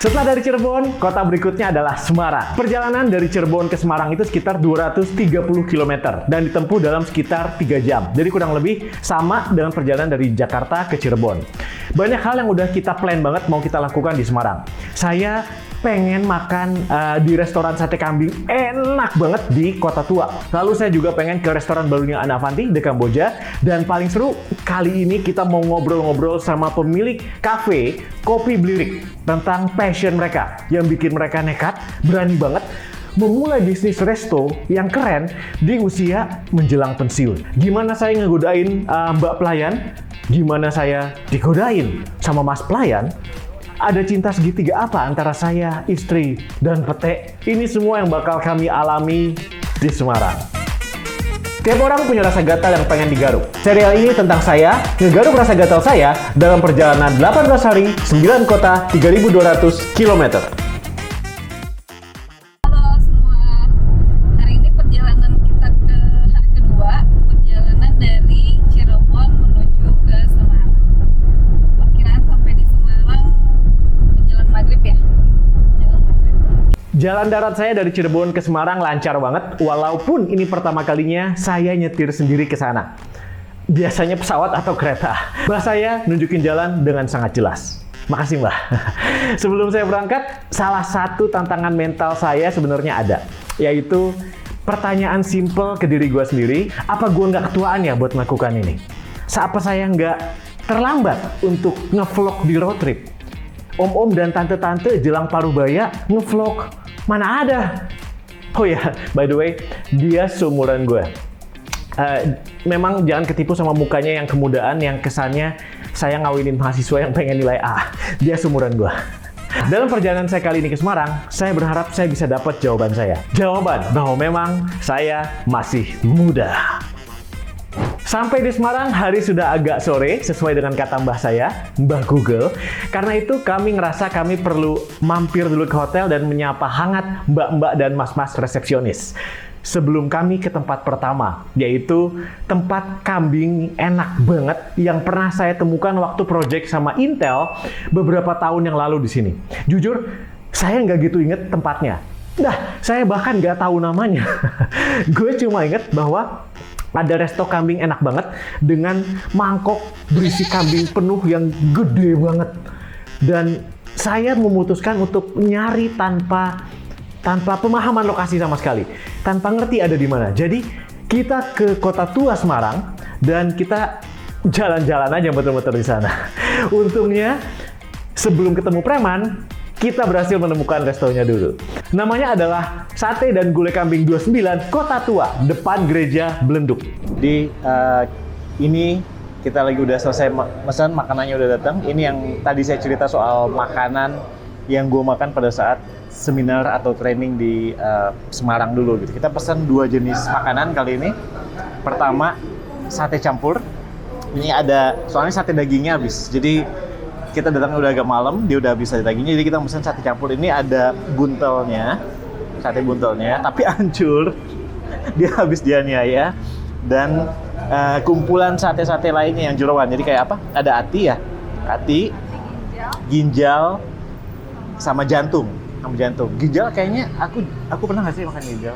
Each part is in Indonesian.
Setelah dari Cirebon, kota berikutnya adalah Semarang. Perjalanan dari Cirebon ke Semarang itu sekitar 230 km dan ditempuh dalam sekitar 3 jam. Jadi kurang lebih sama dengan perjalanan dari Jakarta ke Cirebon. Banyak hal yang udah kita plan banget mau kita lakukan di Semarang. Saya pengen makan di restoran sate kambing enak banget di Kota Tua. Lalu saya juga pengen ke restoran barunya Ana Avanti di Kamboja. Dan paling seru, kali ini kita mau ngobrol-ngobrol sama pemilik kafe Kopi Blirik tentang passion mereka yang bikin mereka nekat, berani banget memulai bisnis resto yang keren di usia menjelang pensiun. Gimana saya ngegodain Mbak Pelayan? Gimana saya digodain sama Mas Pelayan? Ada cinta segitiga apa antara saya, istri, dan pete? Ini semua yang bakal kami alami di Semarang. Tiap orang punya rasa gatal yang pengen digaruk. Serial ini tentang saya, ngegaruk rasa gatal saya dalam perjalanan 18 hari, 9 kota, 3.200 km. Halo semua, hari ini perjalanan kita ke hari kedua, perjalanan dari Cirebon menuju ke Semarang. Perkiraan sampai di Semarang menjelang maghrib ya, menjelang maghrib. Jalan darat saya dari Cirebon ke Semarang lancar banget, walaupun ini pertama kalinya saya nyetir sendiri ke sana. Biasanya pesawat atau kereta. Mbak saya nunjukin jalan dengan sangat jelas. Makasih Mbak. Sebelum saya berangkat, salah satu tantangan mental saya sebenarnya ada. Yaitu pertanyaan simple ke diri gue sendiri, apa gue nggak ketuaan ya buat melakukan ini? Apa saya nggak terlambat untuk ngevlog di road trip? Om-om dan tante-tante jelang Parubaya ngevlog, mana ada? Oh ya, by the way, dia seumuran gue. Memang jangan ketipu sama mukanya yang kemudaan, yang kesannya saya ngawinin mahasiswa yang pengen nilai A. Dia seumuran gue. Dalam perjalanan saya kali ini ke Semarang, saya berharap saya bisa dapat jawaban saya. Jawaban bahwa memang saya masih muda. Sampai di Semarang, hari sudah agak sore, sesuai dengan kata mbah saya, Mbah Google. Karena itu kami ngerasa kami perlu mampir dulu ke hotel dan menyapa hangat mbak-mbak dan mas-mas resepsionis. Sebelum kami ke tempat pertama, yaitu tempat kambing enak banget yang pernah saya temukan waktu project sama Intel beberapa tahun yang lalu di sini. Jujur, saya nggak gitu inget tempatnya. Saya bahkan nggak tahu namanya. Gue cuma inget bahwa ada resto kambing enak banget dengan mangkok berisi kambing penuh yang gede banget. Dan saya memutuskan untuk nyari tanpa pemahaman lokasi sama sekali. Tanpa ngerti ada di mana. Jadi kita ke Kota Tua Semarang dan kita jalan-jalan aja betul-betul di sana. Untungnya sebelum ketemu preman, kita berhasil menemukan restonya dulu. Namanya adalah Sate dan Gulai Kambing 29 Kota Tua, depan Gereja Belenduk. Ini kita lagi udah selesai pesan, makanannya udah datang. Ini yang tadi saya cerita soal makanan yang gue makan pada saat seminar atau training di Semarang dulu gitu. Kita pesan 2 jenis makanan kali ini. Pertama, sate campur. Ini ada, soalnya sate dagingnya habis. Jadi kita datang udah agak malam, dia udah habis sate dagingnya, jadi kita pesan sate campur. Ini ada buntelnya, sate buntelnya, tapi hancur. Dia habis dianiaya. Dan kumpulan sate-sate lainnya yang jeroan. Jadi kayak apa? Ada ati ya, ati, ginjal, sama jantung. Ginjal kayaknya aku pernah nggak sih makan ginjal?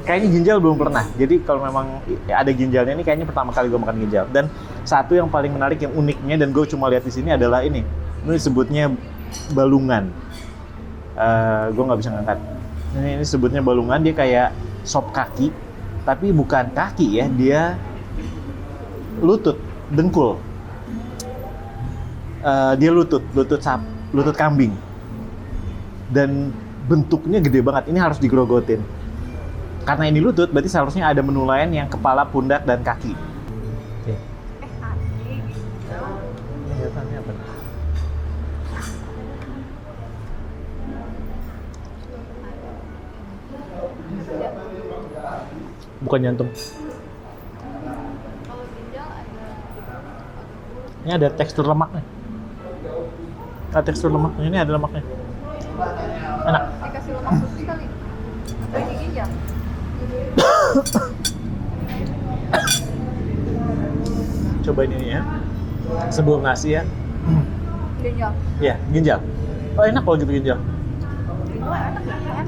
Kayaknya ginjal belum pernah. Jadi kalau memang ada ginjalnya ini kayaknya pertama kali gue makan ginjal. Dan satu yang paling menarik, yang uniknya dan gue cuma lihat di sini adalah ini. Ini disebutnya balungan. Gue nggak bisa ngangkat. Ini sebutnya balungan. Dia kayak sop kaki, tapi bukan kaki ya. Dia lutut, dengkul. Dia lutut kambing. Dan bentuknya gede banget. Ini harus digrogotin. Karena ini lutut, berarti seharusnya ada menu lain yang kepala, pundak, dan kaki. Oke. Kaki gitu. Kelihatannya apa? Bukan jantung. Kalau ginjal ada. Ini ada tekstur lemaknya. Ada tekstur lemaknya. Ini ada lemaknya. Enak. Dikasih lemak khusus kali. Bagi ginjal. Cobain ini ya. Sebelum nasi ya. Ginjal. Ya, ginjal. Oh enak kalau gitu ginjal. Wah, enak ya, enak.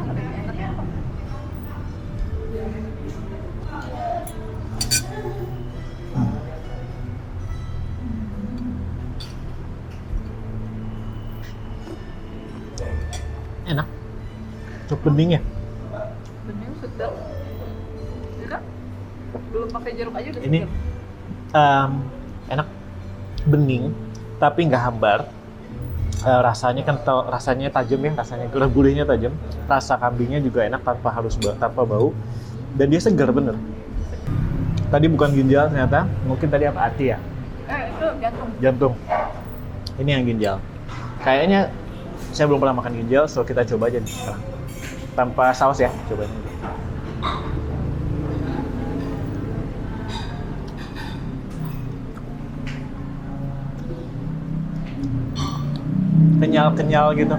Enak. Sup bening ya? Bening sedap. Ya kan? Belum pakai jeruk aja udah Ini sedap. enak, bening, tapi nggak hambar. Rasanya kan rasanya tajam ya, rasanya gurih-gurihnya tajam. Rasa kambingnya juga enak tanpa bau, dan dia segar bener. Tadi bukan ginjal ternyata, mungkin tadi apa hati ya? Itu jantung. Jantung. Ini yang ginjal. Kayaknya saya belum pernah makan ginjal, so kita coba aja nih sekarang. Tanpa saus ya, cobain aja. Kenyal-kenyal gitu.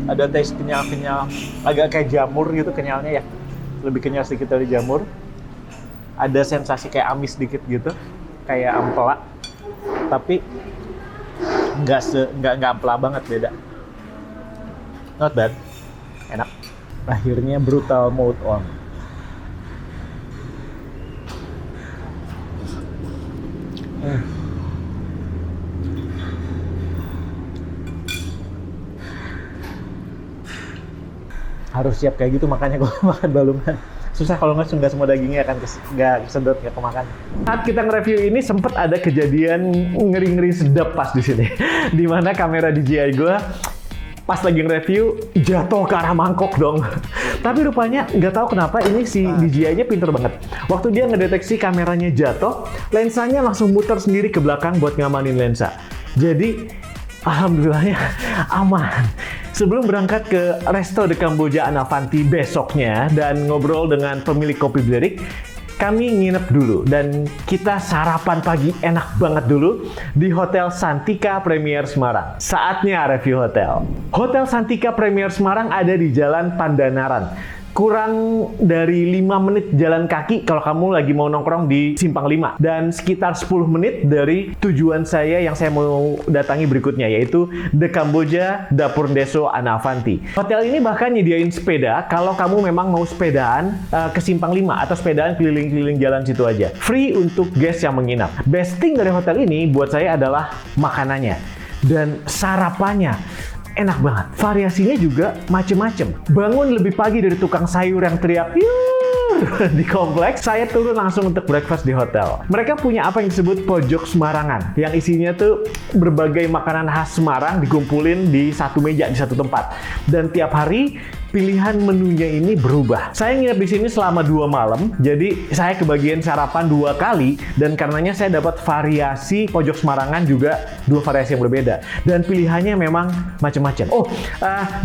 Ada taste kenyal-kenyal, agak kayak jamur gitu kenyalnya ya. Lebih kenyal sedikit dari jamur. Ada sensasi kayak amis sedikit gitu, kayak ampela. Tapi nggak ampela banget, beda. Not bad, enak. Akhirnya brutal mode on. Harus siap kayak gitu makanya kalau makan balungan. Susah kalau nggak semua dagingnya akan nggak kesedot, nggak kemakan. Saat kita nge-review ini sempat ada kejadian ngeri-ngeri sedap pas di sini. Dimana kamera DJI gue pas lagi nge-review jatuh ke arah mangkok dong. Tapi rupanya nggak tahu kenapa ini si DJI-nya pinter banget. Waktu dia ngedeteksi kameranya jatuh, lensanya langsung muter sendiri ke belakang buat ngamanin lensa. Jadi alhamdulillahnya aman. Sebelum berangkat ke Resto de Kamboja Anavanti besoknya dan ngobrol dengan pemilik kopi Blirik, kami nginep dulu dan kita sarapan pagi enak banget dulu di Hotel Santika Premier Semarang. Saatnya review hotel. Hotel Santika Premier Semarang ada di Jalan Pandanaran. Kurang dari 5 menit jalan kaki kalau kamu lagi mau nongkrong di Simpang 5. Dan sekitar 10 menit dari tujuan saya yang saya mau datangi berikutnya, yaitu The Kamboja Dapur Deso Anavanti. Hotel ini bahkan nyediain sepeda kalau kamu memang mau sepedaan ke Simpang 5 atau sepedaan keliling-keliling jalan situ aja. Free untuk guest yang menginap. Best thing dari hotel ini buat saya adalah makanannya dan sarapannya. Enak banget. Variasinya juga macem-macem. Bangun lebih pagi dari tukang sayur yang teriak "Yuuu!" di kompleks, saya turun langsung untuk breakfast di hotel. Mereka punya apa yang disebut pojok Semarangan, yang isinya tuh berbagai makanan khas Semarang dikumpulin di satu meja, di satu tempat. Dan tiap hari pilihan menunya ini berubah. Saya nginep di sini selama 2 malam, jadi saya kebagian sarapan 2 kali, dan karenanya saya dapat variasi pojok Semarangan juga 2 variasi yang berbeda. Dan pilihannya memang macam-macam.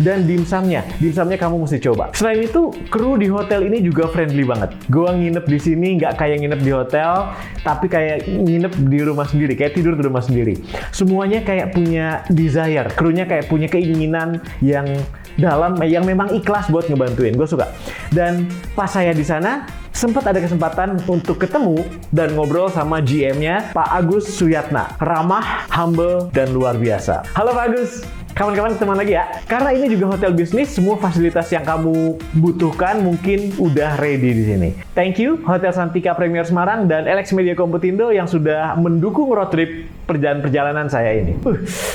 Dan dimsumnya kamu mesti coba. Selain itu, kru di hotel ini juga friendly banget. Gua nginep di sini nggak kayak nginep di hotel, tapi kayak nginep di rumah sendiri, kayak tidur di rumah sendiri. Semuanya kayak punya desire, krunya kayak punya keinginan yang dalam, yang memang ikhlas buat ngebantuin. Gue suka. Dan pas saya di sana, sempat ada kesempatan untuk ketemu dan ngobrol sama GM-nya, Pak Agus Suyatna. Ramah, humble, dan luar biasa. Halo Pak Agus. Kawan-kawan teman lagi ya. Karena ini juga hotel bisnis, semua fasilitas yang kamu butuhkan mungkin udah ready di sini. Thank you Hotel Santika Premier Semarang dan LX Media Komputindo yang sudah mendukung road trip perjalanan saya ini.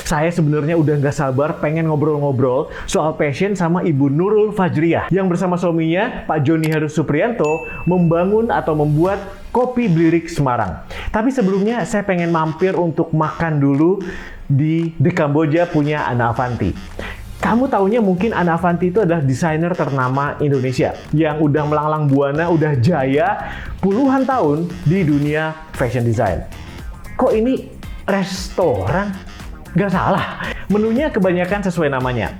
Saya sebenarnya udah nggak sabar pengen ngobrol-ngobrol soal passion sama Ibu Nurul Fajriyah yang bersama suaminya Pak Joni Heru Supriyanto membangun atau membuat Kopi Blirik Semarang. Tapi sebelumnya saya pengen mampir untuk makan dulu di The Kamboja punya Anavanti. Kamu taunya mungkin Anavanti itu adalah desainer ternama Indonesia yang udah melanglang buana, udah jaya puluhan tahun di dunia fashion design. Kok ini restoran? Gak salah. Menunya kebanyakan sesuai namanya.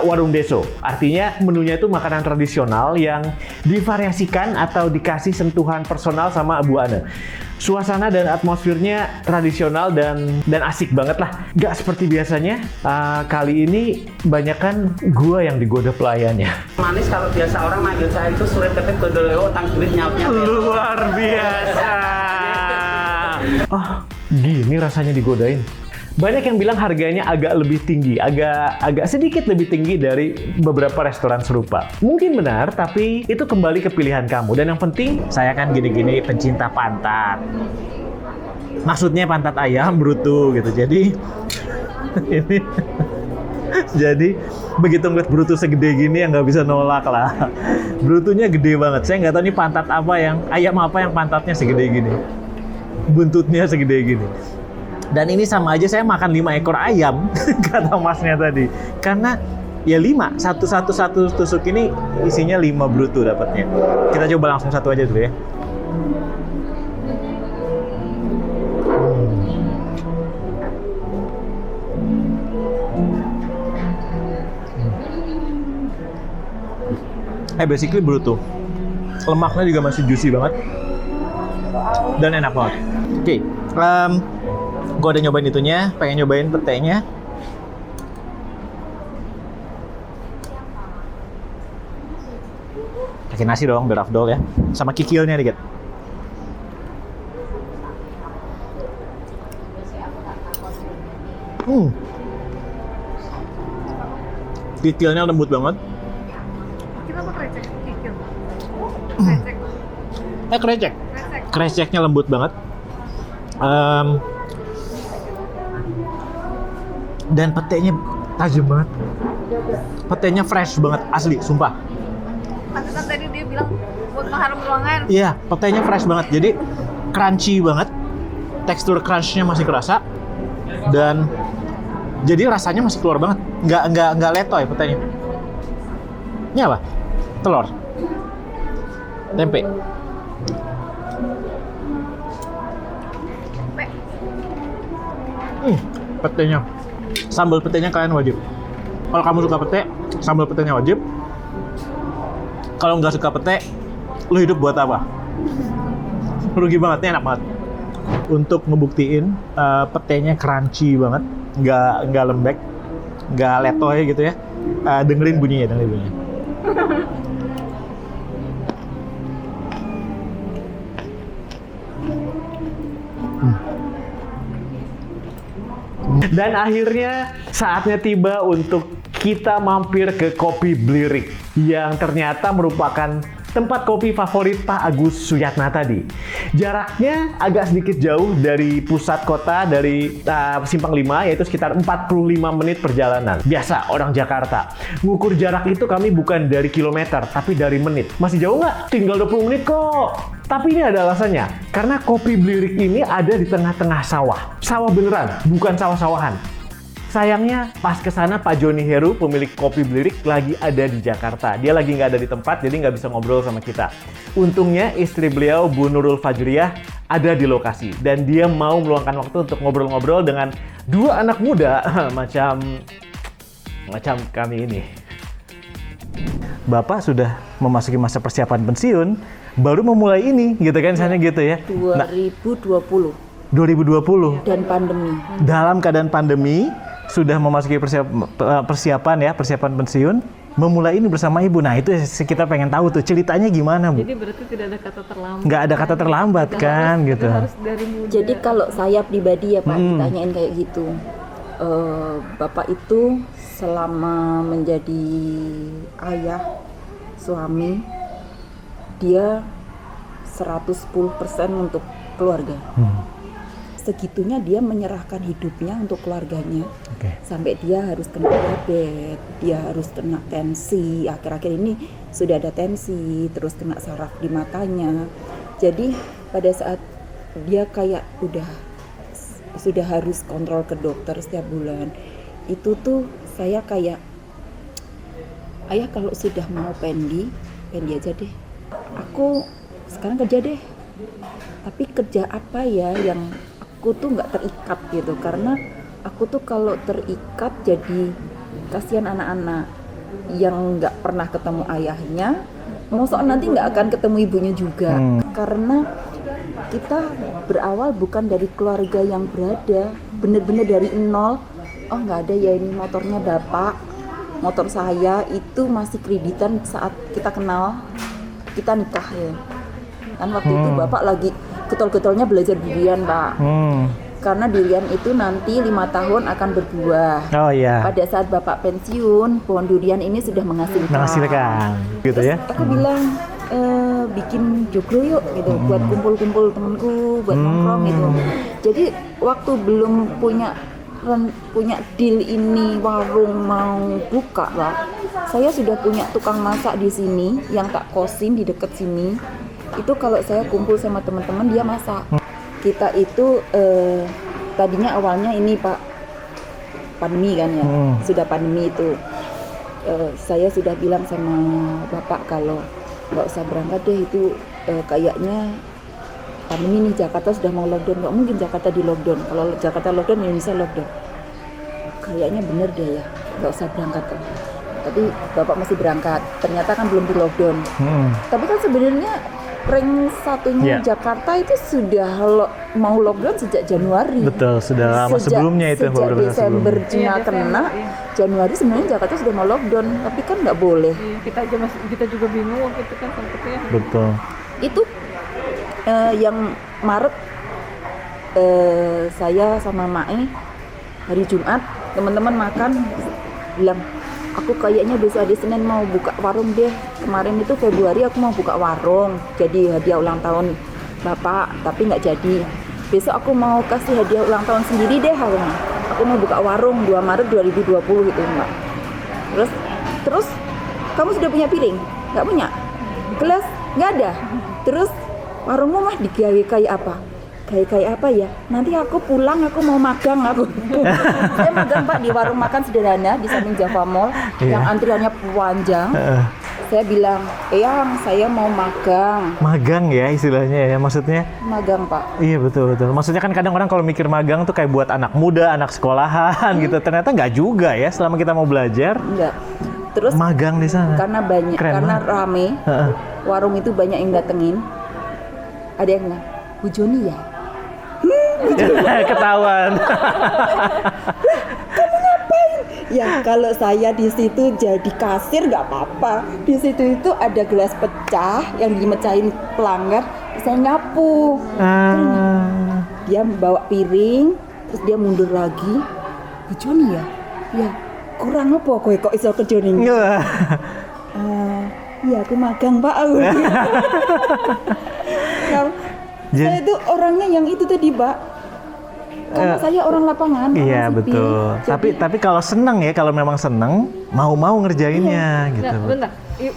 Warung Deso. Artinya menunya itu makanan tradisional yang divariasikan atau dikasih sentuhan personal sama Bu Ane. Suasana dan atmosfernya tradisional dan asik banget lah. Gak seperti biasanya. Kali ini banyakan gua yang digoda pelayannya. Manis kalau biasa orang manggil saya itu sulit pepet gondoleo tang duit nyautnya. Luar biasa. Oh, gini rasanya digodain. Banyak yang bilang harganya agak lebih tinggi, agak sedikit lebih tinggi dari beberapa restoran serupa. Mungkin benar, tapi itu kembali ke pilihan kamu. Dan yang penting, saya kan gini-gini pencinta pantat. Maksudnya pantat ayam brutu gitu. Jadi ini jadi begitu ngeliat brutu segede gini ya nggak bisa nolak lah. Brutunya gede banget. Saya nggak tahu nih pantat apa ayam apa yang pantatnya segede gini. Buntutnya segede gini. Dan ini sama aja saya makan 5 ekor ayam, kata masnya tadi. Karena ya 5, satu tusuk ini isinya 5 brutu dapatnya. Kita coba langsung satu aja dulu ya. Basically brutu. Lemaknya juga masih juicy banget. Dan enak banget. Oke, gue udah nyobain itunya, pengen nyobain petenya. Kasih nasi dong, biar afdol ya. Sama kikilnya dikit. Kikilnya lembut banget. Kita apa krecek? Kikil. Krecek. Kreceknya lembut banget. Dan petenya tajam banget. Petenya fresh banget, asli, sumpah. Pantesan tadi dia bilang buat pengharum ruangan. Iya, petenya fresh banget. Jadi crunchy banget. Tekstur crunch-nya masih kerasa. Dan jadi rasanya masih keluar banget. Nggak letoy petenya. Ini apa? Telur. Tempe. Petenya. Sambal petenya kalian wajib. Kalau kamu suka pete, sambal petenya wajib. Kalau nggak suka pete, lu hidup buat apa? Rugi banget, ini enak banget. Untuk ngebuktiin petenya crunchy banget, nggak lembek, nggak letoy gitu ya. Dengerin bunyinya. Dan akhirnya saatnya tiba untuk kita mampir ke Kopi Blirik yang ternyata merupakan tempat kopi favorit Pak Agus Suyatna tadi. Jaraknya agak sedikit jauh dari pusat kota, dari Simpang 5, yaitu sekitar 45 menit perjalanan. Biasa orang Jakarta. Ngukur jarak itu kami bukan dari kilometer, tapi dari menit. Masih jauh nggak? Tinggal 20 menit kok. Tapi ini ada alasannya. Karena Kopi Blirik ini ada di tengah-tengah sawah. Sawah beneran, bukan sawah-sawahan. Sayangnya pas kesana Pak Joni Heru, pemilik Kopi Blirik, lagi ada di Jakarta. Dia lagi nggak ada di tempat, jadi nggak bisa ngobrol sama kita. Untungnya istri beliau, Bu Nurul Fajriyah, ada di lokasi. Dan dia mau meluangkan waktu untuk ngobrol-ngobrol dengan dua anak muda macam kami ini. Bapak sudah memasuki masa persiapan pensiun, baru memulai ini, gitu kan, misalnya gitu ya. 2020. 2020. Dan pandemi. Dalam keadaan pandemi, sudah memasuki persiapan pensiun, memulai ini bersama Ibu. Nah, itu kita pengen tahu tuh ceritanya gimana, Bu. Jadi berarti tidak ada kata terlambat. Nggak ada kata terlambat kan, gitu. Harus dari muda. Jadi kalau saya pribadi ya Pak, ditanyain kayak gitu. Bapak itu selama menjadi ayah, suami, dia 110% untuk keluarga. Segitunya dia menyerahkan hidupnya untuk keluarganya. Sampai dia harus kena diabetes, dia harus kena tensi, akhir-akhir ini sudah ada tensi, terus kena saraf di matanya. Jadi pada saat dia kayak sudah harus kontrol ke dokter setiap bulan, itu tuh saya kayak, ayah kalau sudah mau pendi aja deh. Aku sekarang kerja deh. Tapi kerja apa ya yang aku tuh nggak terikat gitu, karena aku tuh kalau terikat jadi kasihan anak-anak yang nggak pernah ketemu ayahnya, mosok nanti nggak akan ketemu ibunya juga. Karena kita berawal bukan dari keluarga yang berada, bener-bener dari nol. Oh nggak ada ya, ini motornya bapak, motor saya itu masih kreditan saat kita kenal, kita nikah ya. Kan waktu itu bapak lagi getol-getolnya belajar bulian Pak. karena durian itu nanti 5 tahun akan berbuah. Oh iya. Pada saat Bapak pensiun, pohon durian ini sudah menghasilkan. Gitu ya. Aku bilang bikin joglo yuk gitu, buat kumpul-kumpul temanku, buat nongkrong gitu. Jadi waktu belum punya deal ini warung mau buka, Pak, saya sudah punya tukang masak di sini yang tak kosin di dekat sini. Itu kalau saya kumpul sama teman-teman dia masak. Kita itu tadinya awalnya ini Pak, pandemi kan ya, sudah pandemi itu saya sudah bilang sama Bapak kalau nggak usah berangkat deh, itu kayaknya pandemi nih, Jakarta sudah mau lockdown, nggak mungkin Jakarta di lockdown. Kalau Jakarta lockdown, Indonesia lockdown. Kayaknya bener deh ya, nggak usah berangkat. Tapi Bapak masih berangkat, ternyata kan belum di lockdown. Tapi kan sebenarnya rank satunya Jakarta itu sudah mau lockdown sejak Januari. Betul, sudah lama sebelumnya itu. Sejak Desember Cina kena, Januari sebenarnya Jakarta sudah mau lockdown, tapi kan nggak boleh. Kita juga bingung waktu itu kan sempetnya. Betul. Itu yang Maret saya sama Mae hari Jumat teman-teman makan bilang, aku kayaknya besok hari Senin mau buka warung deh. Kemarin itu Februari aku mau buka warung, jadi hadiah ulang tahun Bapak, tapi nggak jadi. Besok aku mau kasih hadiah ulang tahun sendiri deh warungnya. Aku mau buka warung 2 Maret 2020 gitu Mbak. Terus kamu sudah punya piring? Nggak punya? Gelas? Nggak ada? Terus warungmu mah digawe kayak apa? Kayak apa ya? Nanti aku pulang, aku mau magang aku. Saya magang Pak di warung makan sederhana di samping Java Mall yang antriannya panjang. Saya bilang, Eyang, saya mau magang. Magang ya istilahnya ya, maksudnya? Magang Pak. Iya betul. Maksudnya kan kadang orang kalau mikir magang tuh kayak buat anak muda, anak sekolahan gitu. Ternyata nggak juga ya, selama kita mau belajar. Enggak. Terus magang di sana. Karena banyak, karena rame, warung itu banyak yang datengin. Ada yang bilang, Bu Joni ya? Ketahuan. Kamu ngapain? Ya kalau saya di situ jadi kasir nggak apa-apa. Di situ itu ada gelas pecah yang dimecahin pelanggan, saya nyapu. Dia bawa piring, terus dia mundur lagi. Bu Joni ya? Ya kurang apa kowe kok iso kerja ning? Iya aku magang Pak. Saya itu orangnya yang itu tadi Pak. Karena saya orang lapangan. Iya betul. Tapi kalau seneng ya, kalau memang seneng, mau ngerjainnya gitu. Nah, bentar.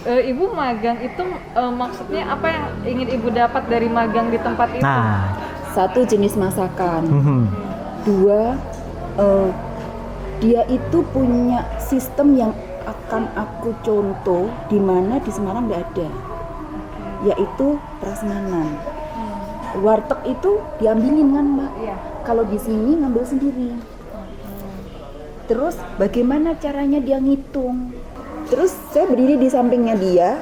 Ibu magang itu maksudnya apa yang ingin Ibu dapat dari magang di tempat itu? Nah, 1 jenis masakan. 2 dia itu punya sistem yang akan aku contoh di mana di Semarang nggak ada, yaitu prasmanan. Warteg itu diambilin kan Mbak? Iya. Kalau di sini ngambil sendiri. Terus bagaimana caranya dia ngitung? Terus saya berdiri di sampingnya dia.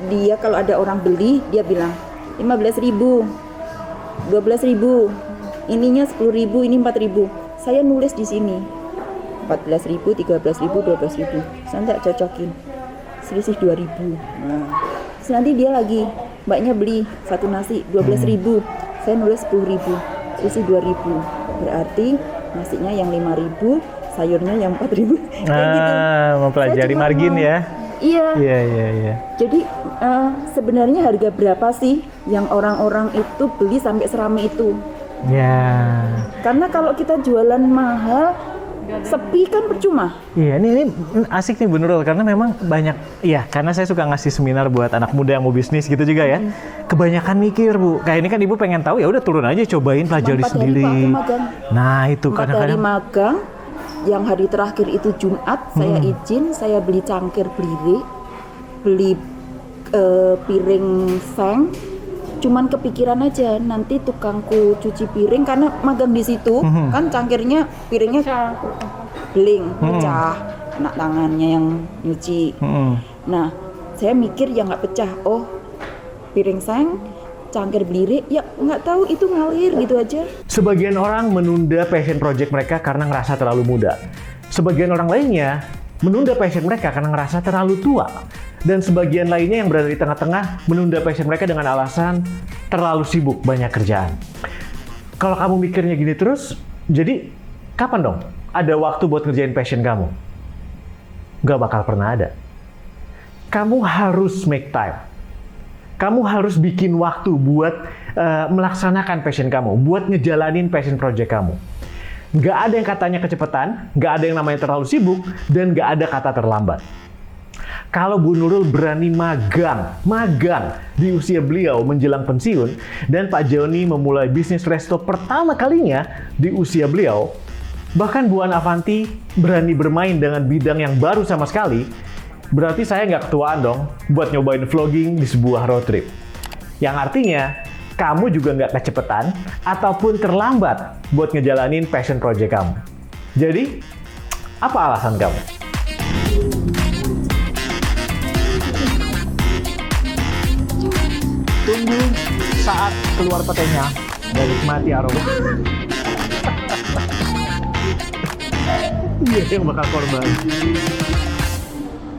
Dia kalau ada orang beli, dia bilang 15.000, 12.000, ininya 10.000, ini 4.000. Saya nulis di sini 14.000, 13.000, 12.000. Saya nggak cocokin, selisih 2.000. Nah, terus nanti dia lagi, mbaknya beli satu nasi 12.000, saya nulis 10.000, selisih 2.000. Berarti nasinya yang 5.000, sayurnya yang 4.000. Kayak gitu. Mempelajari margin ya. Iya. Jadi sebenarnya harga berapa sih yang orang-orang itu beli sampai seramai itu? Ya. Karena kalau kita jualan mahal, sepi kan percuma. Iya, ini asik nih Bu Nurul, karena memang banyak, iya, karena saya suka ngasih seminar buat anak muda yang mau bisnis gitu juga ya. Kebanyakan mikir Bu, kayak ini kan Ibu pengen tahu, ya udah turun aja, cobain, pelajari sendiri. Nah itu 4 kadang-kadang. hari magang, yang hari terakhir itu Jumat, saya izin, saya beli cangkir blire, beli piring seng. Cuman kepikiran aja nanti tukangku cuci piring karena magang di situ kan cangkirnya piringnya beling pecah, kena tangannya yang nyuci. Nah saya mikir ya nggak pecah, oh piring seng, cangkir blire, ya nggak tahu itu ngalir gitu aja. Sebagian orang menunda passion project mereka karena ngerasa terlalu muda. Sebagian orang lainnya menunda passion mereka karena ngerasa terlalu tua. Dan sebagian lainnya yang berada di tengah-tengah menunda passion mereka dengan alasan terlalu sibuk, banyak kerjaan. Kalau kamu mikirnya gini terus, jadi kapan dong ada waktu buat ngerjain passion kamu? Nggak bakal pernah ada. Kamu harus make time. Kamu harus bikin waktu buat melaksanakan passion kamu, buat ngejalanin passion project kamu. Nggak ada yang katanya kecepatan, nggak ada yang namanya terlalu sibuk, dan nggak ada kata terlambat. Kalau Bu Nurul berani magang di usia beliau menjelang pensiun, dan Pak Joni memulai bisnis resto pertama kalinya di usia beliau, bahkan Bu Ana Avanti berani bermain dengan bidang yang baru sama sekali, berarti saya nggak ketuaan dong buat nyobain vlogging di sebuah road trip. Yang artinya, kamu juga nggak kecepetan ataupun terlambat buat ngejalanin passion project kamu. Jadi, apa alasan kamu? Tunggu saat keluar petenya dan nikmati aroma. Dia yang bakal korban.